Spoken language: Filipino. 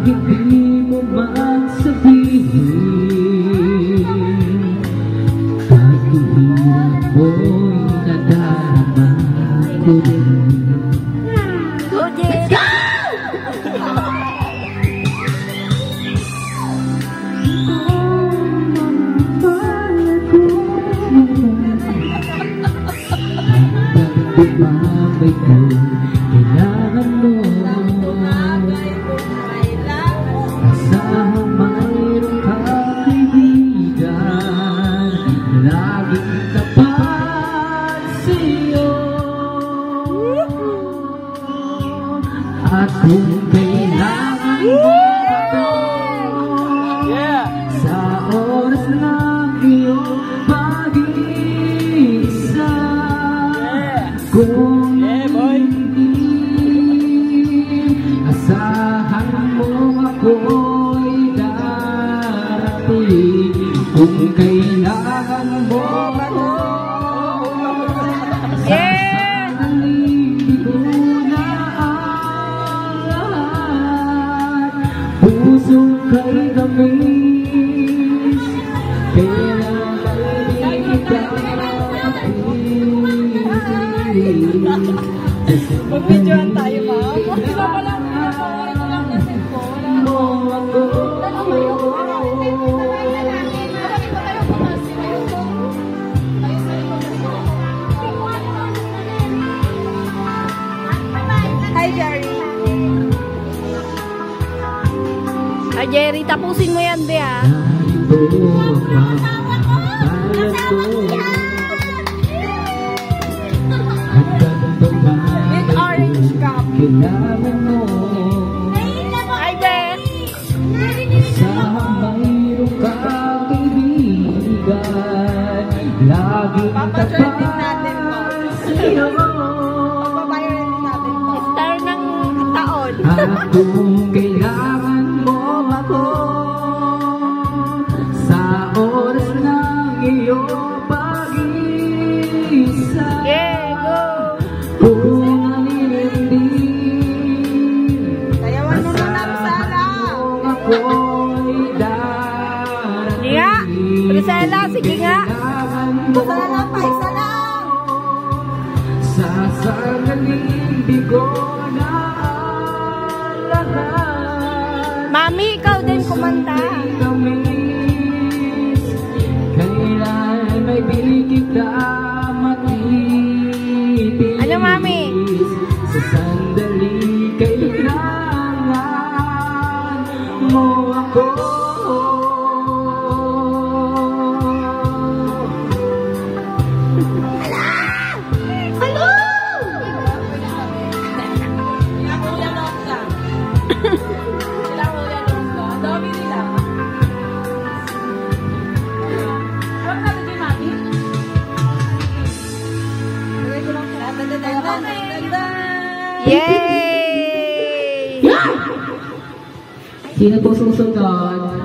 Kahit di mo man sabihin, paghihirap mo'y nadarama ko rin. Let's go! Tumabay ko, kailangan mo. Asahang mayroon ka kaibigan, laging tapat sa'yo. At kung kailangan mo ako, sa oras ng iyong pag-iisa, kung hindi, asahan mo ako'y darating. Kung kailangan mo ako, sasahalin ko na ang lahat. Puso kay gamis, kailangan kita Mag-videoan tayo, ma'am. Di ba pala pinapawari ko lang na cellphone? Hi, Jerry. Hi, Jerry. Tapusin mo yan, di ah. With orange cup. Kailangan mo. Hi, Beth. Asahang mayroon ka kaibigan, laging Papatrending natin po. sa'yo. Papaviral natin po. Star ng taon. At kung kailangan mo ako, sa oras ng iyong pag-iisa, kung Sayawan mo na ng sala. ako'y darating. Sige nga. Priscilla, sige nga. Isa na lang pa, isa lang. Sasangalin di ko na ang lahat. Mami, ikaw din kumanta. Kailan may di kita matitis. Ano, Mami? Sa sandali kailangan mo ako. Yay! Sino po susunod?